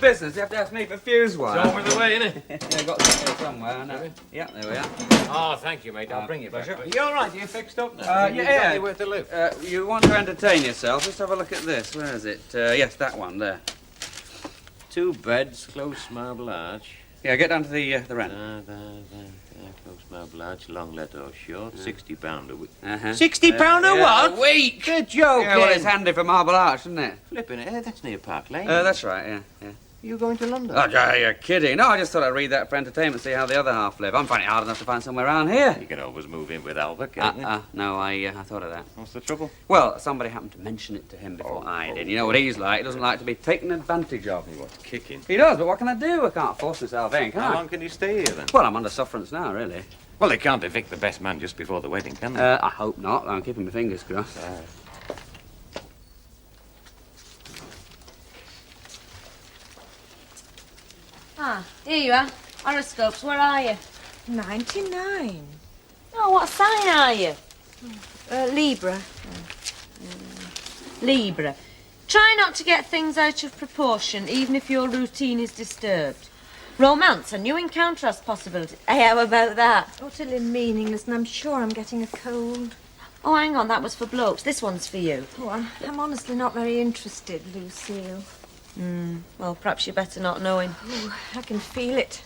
business, you have to ask me for fuse wire. It's over the way, innit? Yeah, got some here somewhere, I know. Yeah, there we are. Oh, thank you, mate. I'll bring you back. Are you all right? Are you fixed up now? Yeah. Anywhere to live? You want to entertain yourself? Let's have a look at this. Where is it? Yes, that one there. 2 beds, close marble arch. Yeah, get down to the rent. Close marble arch, long let or short, £60 a week. £60 a what? A week! Good joking. Yeah, well, it's handy for Marble Arch, isn't it? Flipping it, that's near Park Lane. That's right, yeah. You going to London? Oh, you're kidding. No, I just thought I'd read that for entertainment, see how the other half live. I'm finding it hard enough to find somewhere around here. You can always move in with Albert, can't you? No, I thought of that. What's the trouble? Well, somebody happened to mention it to him before I did. You know what he's like. He doesn't like to be taken advantage of. He wants kicking. He does, but what can I do? I can't force myself in, can I? How long can you stay here, then? Well, I'm under sufferance now, really. Well, they can't evict the best man just before the wedding, can they? I hope not. I'm keeping my fingers crossed. Here you are. Horoscopes, where are you? 99. Oh, what sign are you? Libra. Libra. Try not to get things out of proportion, even if your routine is disturbed. Romance, a new encounter has possibility. Hey, how about that? Utterly meaningless, and I'm sure I'm getting a cold. Oh, hang on, that was for blokes. This one's for you. Oh, I'm honestly not very interested, Lucille. Well, perhaps you're better not knowing. Oh, I can feel it.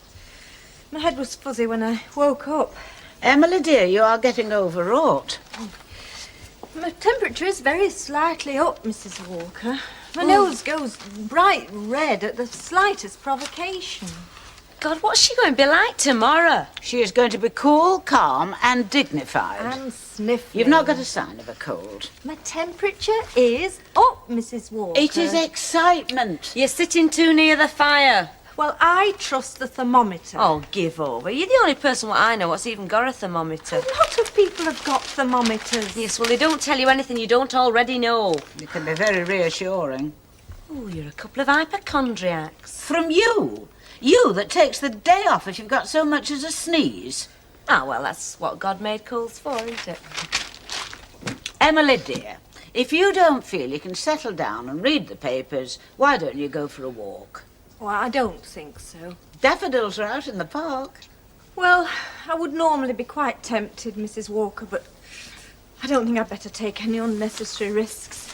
My head was fuzzy when I woke up. Emily, dear, you are getting overwrought. My temperature is very slightly up, Mrs. Walker. My nose goes bright red at the slightest provocation. God, what's she going to be like tomorrow? She is going to be cool, calm, and dignified. I'm sniffling. You've not got a sign of a cold. My temperature is up, Mrs. Walker. It is excitement. You're sitting too near the fire. Well, I trust the thermometer. Oh, give over. You're the only person what I know what's even got a thermometer. A lot of people have got thermometers. Yes, well, they don't tell you anything you don't already know. It can be very reassuring. Oh, you're a couple of hypochondriacs. From you? You that takes the day off if you've got so much as a sneeze. Ah, well, that's what God made colds for, isn't it? Emily, dear, if you don't feel you can settle down and read the papers, why don't you go for a walk? Well, I don't think so. Daffodils are out in the park. Well, I would normally be quite tempted, Mrs. Walker, but I don't think I'd better take any unnecessary risks.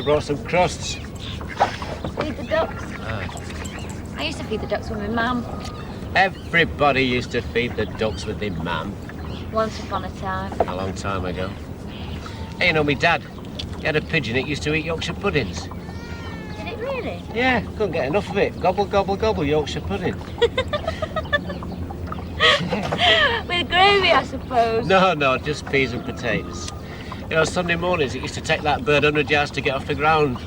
Brought some crusts. Feed the ducks. I used to feed the ducks with my mum. Everybody used to feed the ducks with their mum. Once upon a time. A long time ago. Hey, you know, me dad, he had a pigeon that used to eat Yorkshire puddings. Did it really? Yeah, couldn't get enough of it. Gobble, gobble, gobble, Yorkshire pudding. With gravy, I suppose. No, just peas and potatoes. You know, Sunday mornings, it used to take that bird 100 yards to get off the ground.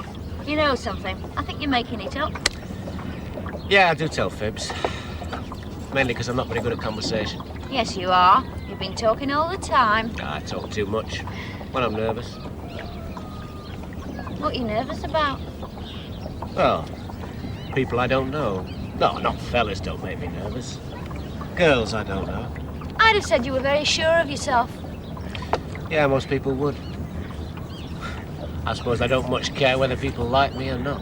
You know something? I think you're making it up. Yeah, I do tell fibs. Mainly because I'm not very good at conversation. Yes, you are. You've been talking all the time. I talk too much when I'm nervous. What are you nervous about? Well, people I don't know. No, not fellas don't make me nervous. Girls I don't know. I'd have said you were very sure of yourself. Yeah, most people would. I suppose I don't much care whether people like me or not.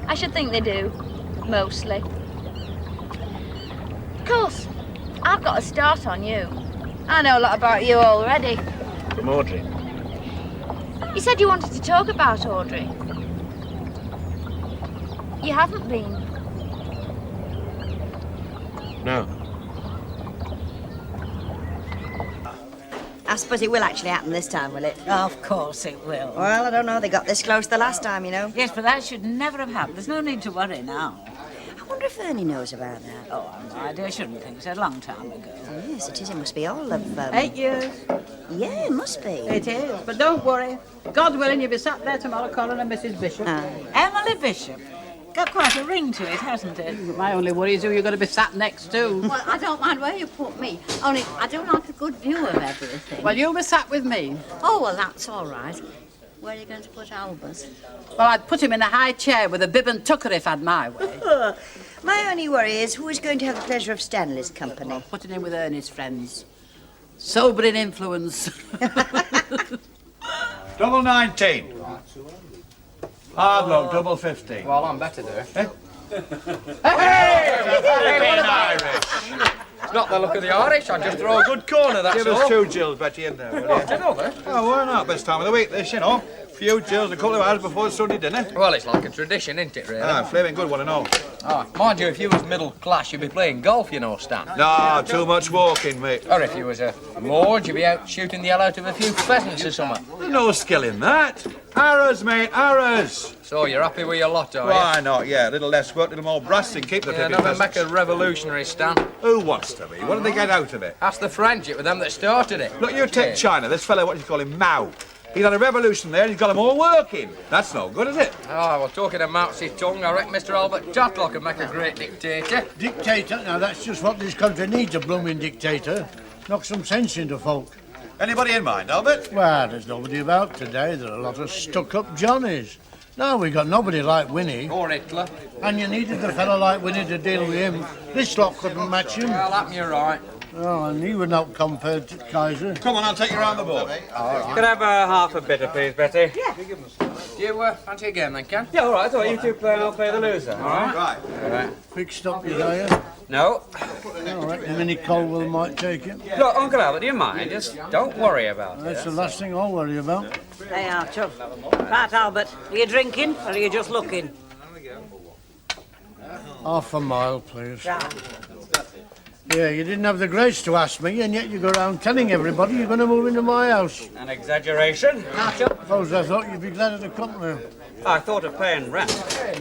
I should think they do. Mostly. Of course, I've got a start on you. I know a lot about you already. From Audrey. You said you wanted to talk about Audrey. You haven't been. No. I suppose it will actually happen this time, will it? Of course it will. Well, I don't know. They got this close the last time, you know. Yes, but that should never have happened. There's no need to worry now. I wonder if Ernie knows about that. Oh, I've no idea. I shouldn't think so. A long time ago. Oh, yes, it is. It must be all of... 8 years. Yeah, it must be. It is. But don't worry. God willing, you'll be sat there tomorrow calling her Mrs. Bishop. Emily Bishop. Got quite a ring to it, hasn't it? My only worry is who you're going to be sat next to. Well, I don't mind where you put me. Only, I don't like a good view of everything. Well, you'll be sat with me. Oh, well, that's all right. Where are you going to put Albus? Well, I'd put him in a high chair with a bib and tucker if I'd my way. My only worry is who is going to have the pleasure of Stanley's company. Putting him with Ernie's friends. Sobering influence. Double 19. Hard luck, double 50. Well, I'm better there. Eh? Hey, Irish. It's not the look of the Irish, I just throw a good corner, that's Give all. us 2 Jills, Betty, in there, will you? Another? Oh, why not? Best time of the week, this, you know. Few Jills a couple of hours before the Sunday dinner. Well, it's like a tradition, isn't it, really? Ah, flaming good one and all. Oh, mind you, if you was middle class, you'd be playing golf, you know, Stan. No, too much walking, mate. Or if you was a lord, you'd be out shooting the hell out of a few pheasants or something. There's no skill in that. Arrows, mate, arrows. So, you're happy with your lot, are you? Why not? Yeah, a little less work, a little more brassing, keep the Yeah, flipping never make pheasants. a revolutionary, Stan. Who wants to be? What do they get out of it? Ask the French, it was them that started it. Look, you take China, this fellow, what do you call him, Mao. He's had a revolution there and he's got them all working. That's no good, is it? Oh, well, talking of Mousy tongue, I reckon Mr. Albert Tatlock could make a great dictator. Dictator? Now, that's just what this country needs, a blooming dictator. Knock some sense into folk. Anybody in mind, Albert? Well, there's nobody about today. There are a lot of stuck-up Johnnies. No, we got nobody like Winnie. Or Hitler. And you needed a fellow like Winnie to deal with him. This lot couldn't match him. Well, that you're right. Oh, and he was not compared to Kaiser. Come on, I'll take you round the board. Could I have half a bitter, please, Betty? Yeah. Do you fancy a game then, Ken? Yeah, all right. So you two play and I'll play the loser. All right? Right. All right. Fixed up, you know. No. I reckon Minnie Colwell might take it. Look, Uncle Albert, do you mind? Just don't worry about it. That's the last thing I'll worry about. They are, Chuff. Right, Albert, are you drinking or are you just looking? Half a mile, please. Right. Yeah, you didn't have the grace to ask me, and yet you go around telling everybody you're going to move into my house. An exaggeration. Suppose I thought you'd be glad of the company. I thought of paying rent.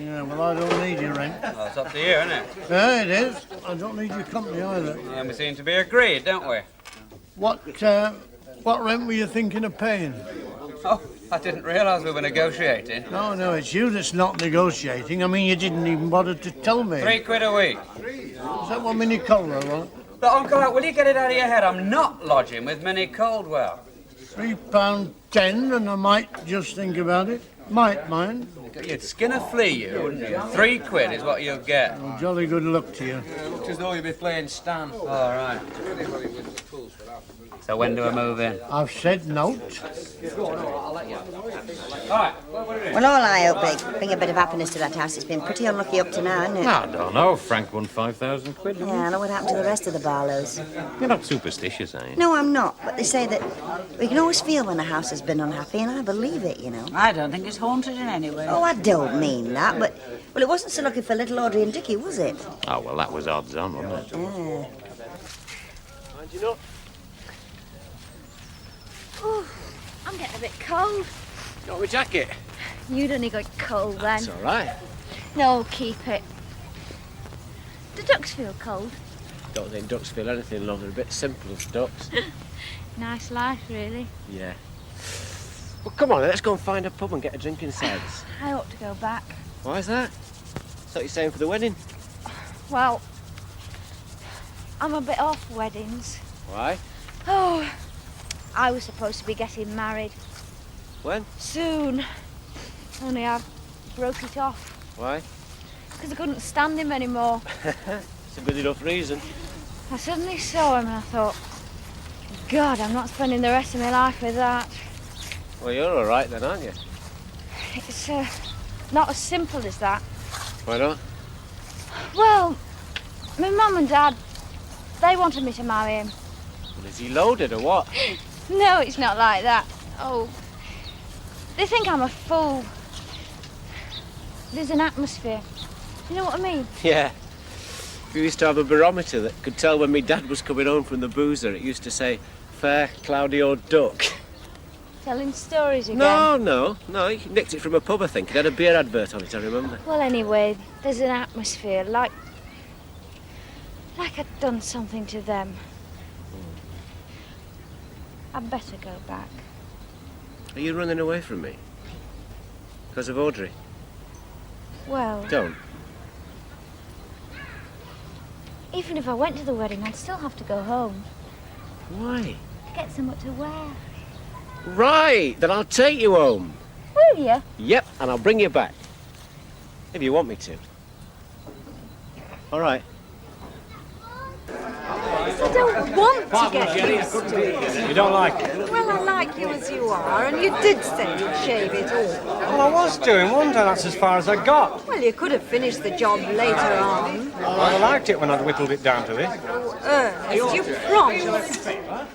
Yeah, well, I don't need your rent. Well, it's up to you, isn't it? Yeah, it is. I don't need your company either. Yeah, we seem to be agreed, don't we? What rent were you thinking of paying? Oh, I didn't realise we were negotiating. No, it's you that's not negotiating. I mean, you didn't even bother to tell me. £3 a week. Is that what Minnie Colwell wants? Look, Uncle Albert, will you get it out of your head? I'm not lodging with Minnie Caldwell. £3.10, and I might just think about it. Might mind. You'd skin a flea, you, wouldn't you? £3 is what you'll get. Well, jolly good luck to you. Looks as though you'd be playing Stan. All right. So when do I move in? I've said note. All right. Well, all I hope bring a bit of happiness to that house. It's been pretty unlucky up to now, hasn't it? I don't know. Frank won 5,000 quid. Yeah, I know what happened to the rest of the Barlows. You're not superstitious, are you? No, I'm not. But they say that we can always feel when a house has been unhappy, and I believe it, you know. I don't think it's haunted in any way. Oh, I don't mean that, but... Well, it wasn't so lucky for little Audrey and Dickie, was it? Oh, well, that was odds on, wasn't it? Yeah. Mind you not? Ooh, I'm getting a bit cold. Got my jacket? You'd only got cold then. It's all right. No, keep it. Do ducks feel cold? Don't think ducks feel anything love. They're a bit simple as ducks. Nice life, really. Yeah. Well, come on, then, let's go and find a pub and get a drink inside us. I ought to go back. Why is that? Thought you were saying for the wedding. Well, I'm a bit off weddings. Why? Oh, I was supposed to be getting married. When? Soon. Only I broke it off. Why? Because I couldn't stand him anymore. It's a good enough reason. I suddenly saw him and I thought, God, I'm not spending the rest of my life with that. Well, you're all right then, aren't you? It's not as simple as that. Why not? Well, my mum and dad, they wanted me to marry him. Well, is he loaded or what? No, it's not like that. Oh, they think I'm a fool. There's an atmosphere. You know what I mean? Yeah. We used to have a barometer that could tell when my dad was coming home from the boozer. It used to say, fair, cloudy or duck. Telling stories again. No. He nicked it from a pub, I think. It had a beer advert on it, I remember. Well, anyway, there's an atmosphere, like I'd done something to them. I'd better go back. Are you running away from me? Because of Audrey? Well, Don't. even if I went to the wedding, I'd still have to go home. Why? Get somewhat to wear. Right, then I'll take you home. Will you? Yep, and I'll bring you back. If you want me to. All right. I don't want to get used to it. You don't like it? Well, I like you as you are, and you did say you'd shave it all. Well, I was doing, wasn't I? That's as far as I got. Well, you could have finished the job later on. I liked it when I'd whittled it down to it. Oh, Ernest, you promised.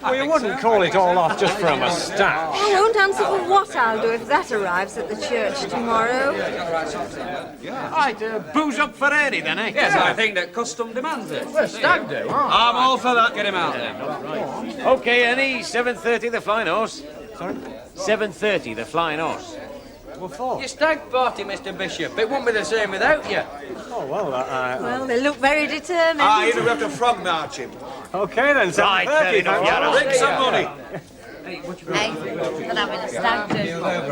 Well, you wouldn't call it all off just for a moustache. I won't answer for what I'll do if that arrives at the church tomorrow. Right, booze up for Ernie then, eh? Yes, I think that custom demands it. Well, Stag do. I'm all for that. Get him out then. OK, Ernie, 7:30 the flying horse. Sorry? 7:30 the flying horse. What for? Your stag party, Mr. Bishop. It won't be the same without you. Oh, well, Well, they look very determined. You'd have to frog march him. OK then, 7:30. Bring some money. Hey, they're having a stag do.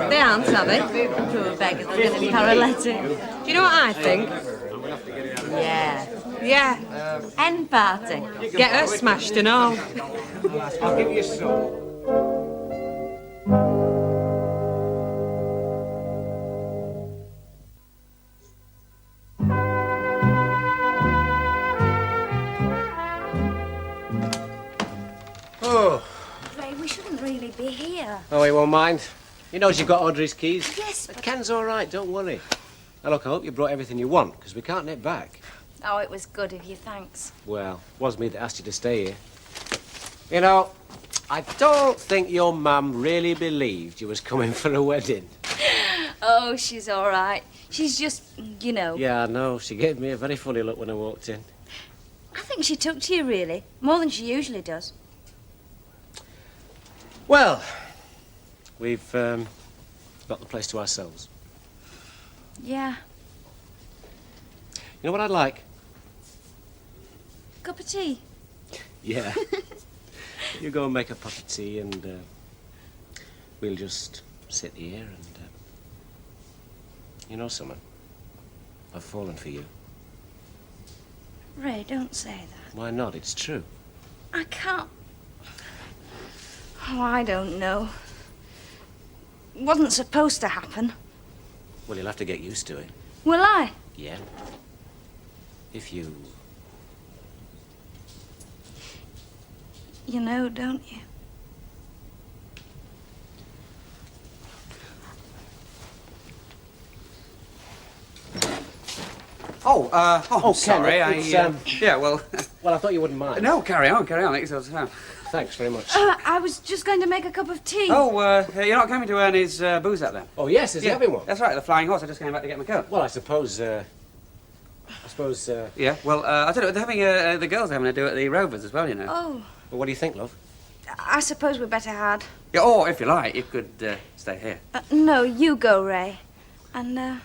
They aren't, are they? Poor beggars, they're getting paralytic. Do you know what I think? Yeah. Hen party. Get her smashed and all. I'll give you some. Oh. Ray, we shouldn't really be here. Oh, he won't mind. He knows you've got Audrey's keys. Yes, but... Ken's all right, don't worry. Now, look, I hope you brought everything you want, because we can't nip back. Oh, it was good of you, thanks. Well, it was me that asked you to stay here. You know, I don't think your mum really believed you was coming for a wedding. Oh, she's all right. She's just, you know... Yeah, I know. She gave me a very funny look when I walked in. I think she took to you, really. More than she usually does. Well, we've got the place to ourselves. Yeah. You know what I'd like? Cup of tea? Yeah. You go and make a pot of tea and we'll just sit here and... you know something? I've fallen for you. Ray, don't say that. Why not? It's true. I can't... Oh, I don't know. It wasn't supposed to happen. Well, you'll have to get used to it. Will I? Yeah. If you... You know, don't you? Sorry, yeah, well... Well, I thought you wouldn't mind. No, carry on. It's Thanks very much. I was just going to make a cup of tea. Oh, you're not coming to Ernie's booze up then? Oh, yes, is he having one? That's right, the Flying Horse. I just came back to get my coat. Well, I suppose... Yeah, well, I tell you, they're having, the girls are having a do at the Rovers as well, you know. Oh. Well, what do you think, love? I suppose we better had. Yeah, or, if you like, you could stay here. No, you go, Ray. And,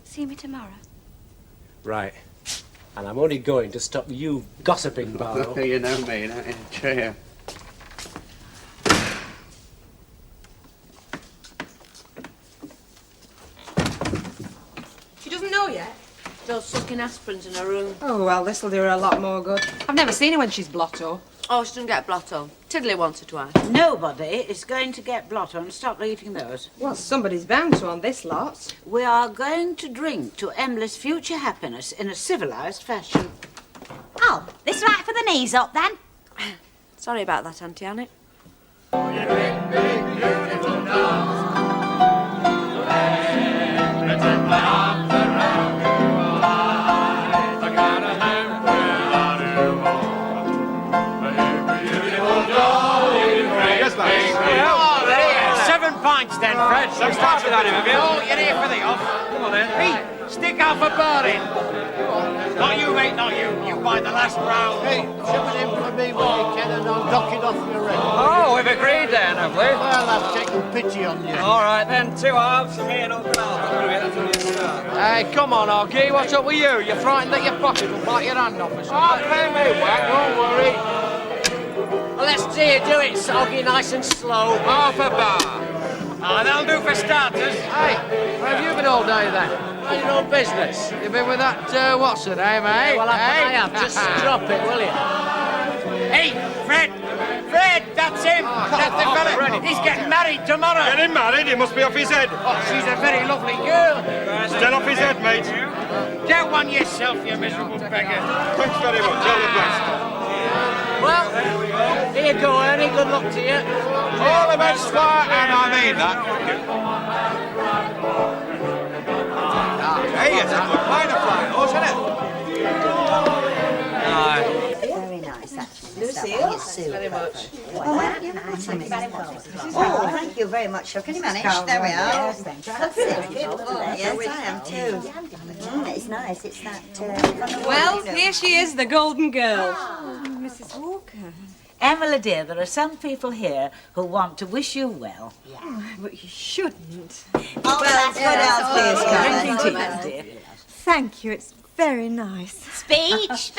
see me tomorrow. Right. And I'm only going to stop you gossiping, Barlow. You know me, don't you? True. She doesn't know yet? Still sucking aspirins in her room. Oh, well, this'll do her a lot more good. I've never seen her when she's blotto. Oh, she doesn't get blotto. Tiddly once or twice. Nobody is going to get blotto, and stop eating those. Well, somebody's bound to on this lot. We are going to drink to Emily's future happiness in a civilised fashion. Oh, this right for the knees up, then? Sorry about that, Auntie Annie. Then, Fred. So start with that, have you? Oh, you're here for the off. Come on, then. Hey, stick out for burning. Not you, mate, not you. You buy the last round. Hey, shove it in for me when you can and I'll dock it off your record. Oh, we've agreed then, have we? Well, I've taken pity on you. All right, then, 2 halves, me and Uncle Al. Hey, come on, Oggy, what's up with you? You're frightened that your pocket will bite your hand off or something? Oh, pay me, Wack, don't worry. Well, let's see you do it, Soggy, nice and slow. Half a bar. Ah, that'll do for starters. Hey, where have you been all day then? Mind your own business. You been with that, what's her name, eh? Yeah, well, I have. Just drop it, will you? Hey, Fred, Fred, that's him. That's the fella. He's getting married tomorrow. Getting married? He must be off his head. Oh, she's a very lovely girl. Still off his head, mate. Get one yourself, you miserable beggar. Thanks very much. All the best. Well, here you go, Ernie. Good luck to you. All the best, Squire, and I mean that. Hey, it's a good kind of flying horse, isn't it? Very nice, actually. Lucille, It's super. very much. Oh, thank you very much. Can you manage? There we are. Yes, thank you. That's it. Yes, I am too. It's nice. It's that. Well, here she is, the golden girl. Mrs. Walker. Emily, dear, there are some people here who want to wish you well. Oh, but you shouldn't. Oh, that's good else, please, Drinking tea, dear. Thank you, it's very nice. Speech.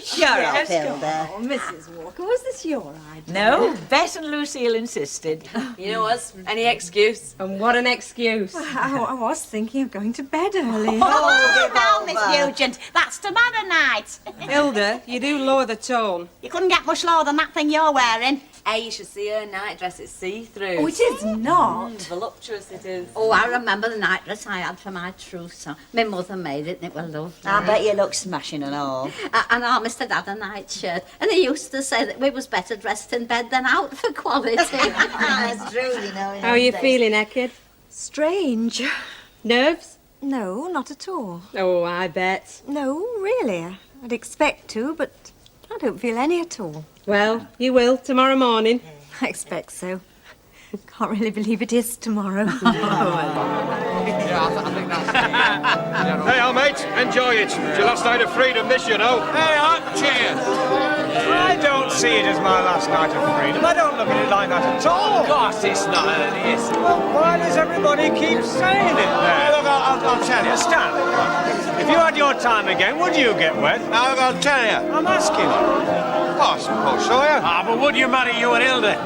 Shut up, Hilda. Oh, Mrs. Walker, was this your idea? No, Bess and Lucille insisted. You know us, any excuse. And what an excuse. I was thinking of going to bed early. Oh, Miss Nugent, that's tomorrow night. Hilda, you do lower the tone. You couldn't get much lower than that thing you're wearing. Hey, you should see her nightdress, it's see-through. Oh, it is not. Voluptuous it is. Oh, I remember the nightdress I had for my trousseau. My mother made it and it was lovely. I bet you look smashing and all. And our Mr. Dad a nightshirt. And he used to say that we was better dressed in bed than out for quality. That's true, you know. How are you feeling, Ekid? Strange. Nerves? No, not at all. Oh, I bet. No, really. I'd expect to, but I don't feel any at all. Well, you will tomorrow morning. I expect so. Can't really believe it is tomorrow. Yeah, I think that's... Hey, mate, enjoy it. It's your last night of freedom, this, you know. Hey, cheers. I don't see it as my last night of freedom. I don't look at it like that at all. Of course it's not, Ernie. Well, why does everybody keep saying it then? Look, I'll tell you. Stan, if you had your time again, would you get wet? Now, look, I'll tell you. I'm asking you. Oh, I suppose so, yeah. Ah, but would you marry you and Hilda?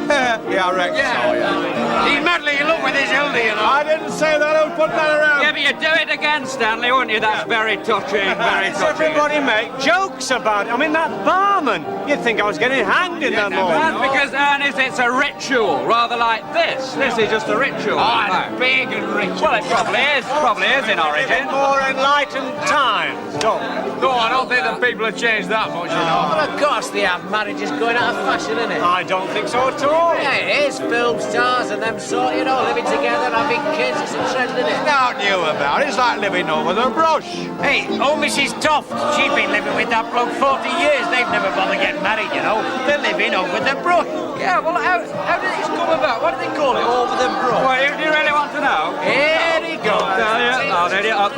Yeah, I reckon so, yeah. He's madly in love with his Hilda, you know. I didn't say that. I was putting that around. Yeah, but you'd do it again, Stanley, wouldn't you? That's very touching, very touching. Everybody make jokes about it. I mean, that barman. You'd think I was getting hanged in that morning. That's because, Ernest, it's a ritual, rather like this. This is just a ritual. Oh, big and rich. Well, it probably is in origin. More enlightened times. No, I don't think that people have changed that much, you know. Well, of course they have. Marriage is going out of fashion, isn't it? I don't think so at all. Yeah, it is. Film stars and them sort, you know, living together, having kids. It's a trend, isn't it? Now knew about it. It's like living over the brush. Hey, old Mrs. Toft, she's been living with that bloke 40 years. They've never bothered getting married, you know. They're living over the brush. Yeah, well, how did this come about? What do they call it? Over the brush? Well, do you really want to know? Here he goes.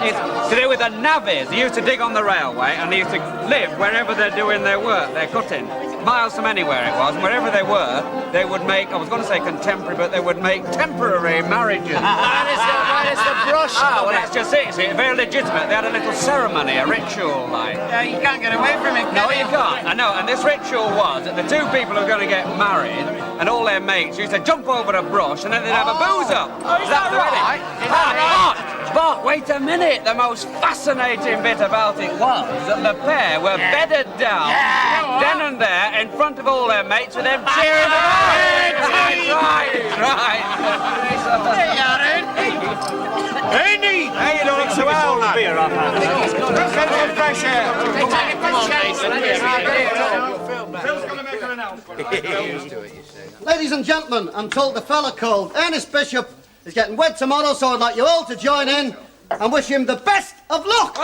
It's to do with the navvies. They used to dig on the railway and they used to live wherever they're doing their work, their cutting. Miles from anywhere it was, and wherever they were, they would make, I was going to say contemporary, but they would make temporary marriages. Where is the brush? Ah, well, that's just it. See, very legitimate. They had a little ceremony, a ritual, like. You can't get away from it. No, you can't. I know. And this ritual was that the two people who were going to get married and all their mates used to jump over a brush and then they'd have a booze up. Oh, is that right? But wait a minute. The most fascinating bit about it was that the pair were bedded down, then and there, in front of all their mates, with them cheering them on. Right. Ernie! Hey, you don't look so well, lad. Beer up, Let's get some fresh air. Ladies and gentlemen, I'm told the fella called Ernest Bishop is getting wed tomorrow, so I'd like you all to join in and wish him the best of luck. Don't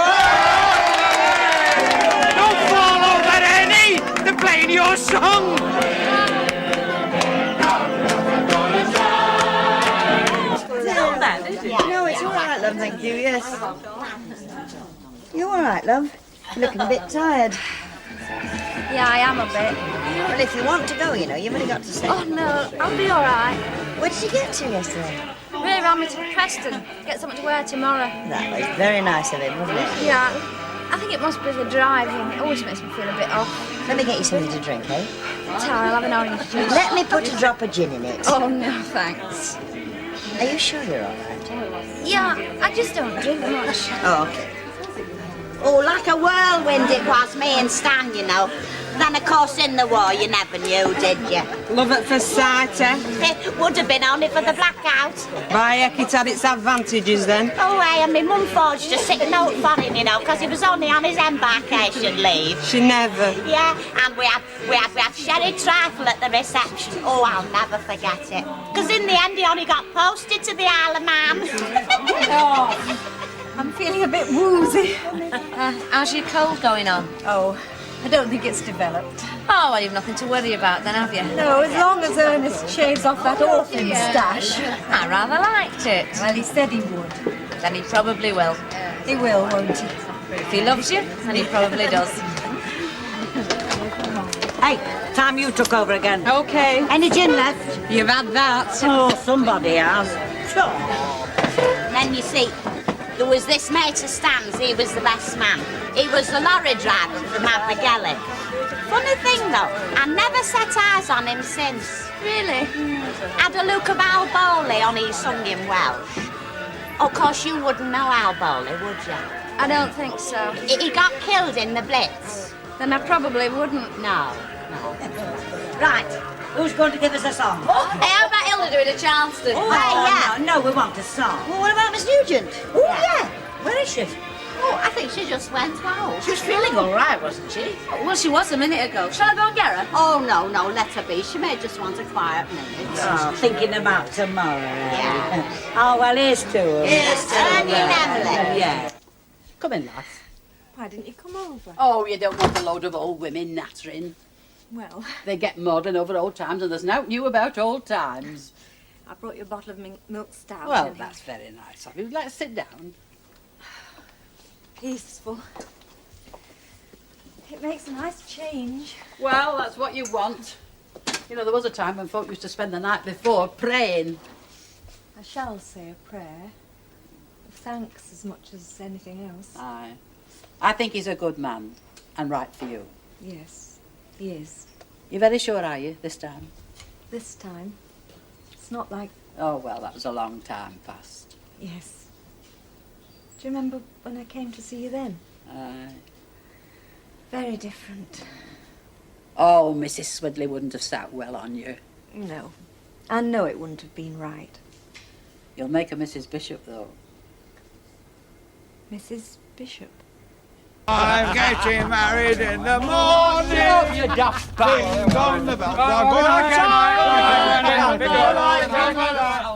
fall over, Ernie! They're playing your song! No, it's all right, love, thank you, yes. You all right, love? You're looking a bit tired. Yeah, I am a bit. Well, if you want to go, you know, you've only got to say... Oh, no, I'll be all right. Where did you get to yesterday? Really ran me to Preston. Get something to wear tomorrow. That was very nice of him, wasn't it? Yeah. I think it must be the driving. It always makes me feel a bit off. Let me get you something to drink, eh? I'll have an orange juice. Let me put a drop of gin in it. Oh, no, thanks. Are you sure you're all right? Yeah, I just don't drink much. Oh, okay. Oh, like a whirlwind it was, me and Stan, you know. Then, of course, in the war, you never knew, did you? Love at first sight, eh? It would have been only for the blackout. By heck, it had its advantages then. Oh, hey, and my mum forged a sick note for him, you know, because he was only on his embarkation leave. She never. Yeah, and we had sherry trifle at the reception. Oh, I'll never forget it. Because in the end, he only got posted to the Isle of Man. Oh, I'm feeling a bit woozy. How's your cold going on? Oh, I don't think it's developed. Oh, well, you've nothing to worry about then, have you? No, as long as Ernest shaves off that awful moustache. I rather liked it. Well, he said he would. Then he probably will. He will, won't he? If he loves you, then he probably does. Hey, time you took over again. OK. Any gin left? You've had that. Oh, somebody has. Then you see, there was this mate of Stan's, he was the best man. He was the lorry driver from Abergelly. Funny thing though, I never set eyes on him since. Really? Had a look of Al Bowley on his sung in Welsh. Of course you wouldn't know Al Bowley, would you? I don't think so. He got killed in the Blitz. Then I probably wouldn't. No. Right, who's going to give us a song? Hey, how about Hilda doing a Charleston? Oh, yeah. no, we want a song. Well, what about Miss Nugent? Oh, yeah. Where is she? Oh, I think she just went out. She was feeling all right, wasn't she? Well, she was a minute ago. Shall I go and get her? Oh, no, let her be. She may just want a quiet minute. Oh, thinking about tomorrow. Yeah. Oh, well, here's to her. Here's to Ernie and Neville. Yeah. Come in, lass. Why didn't you come over? Oh, you don't want a load of old women nattering. Well, They get modern over old times, and there's nought new about old times. I brought you a bottle of milk stout. Well, anyhow. that's very nice of you. Let's sit down. Peaceful. It makes a nice change. Well, that's what you want. You know, there was a time when folk used to spend the night before praying. I shall say a prayer. Thanks as much as anything else. Aye. I think he's a good man, and right for you. Yes, he is. You're very sure, are you, this time? This time. It's not like... Oh, well, that was a long time past. Yes. Do you remember when I came to see you then? Aye. Very different. Oh, Mrs. Swindley wouldn't have sat well on you. No. I know it wouldn't have been right. You'll make a Mrs. Bishop, though. Mrs. Bishop. I'm getting married in the morning. Oh, you daft bastard.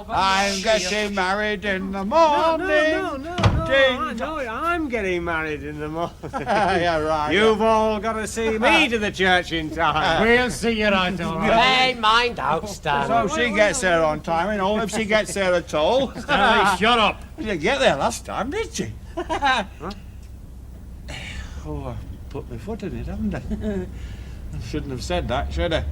I'm getting married in the morning. No, I'm getting married in the morning. Yeah, right. You've all got to see me to the church in time. We'll see you right, all right. Hey, mind out, Stan. So she gets there on time, you know, if she gets there at all. Stanley, shut up. She didn't get there last time, did she? Oh, I put my foot in it, haven't I? I shouldn't have said that, should I?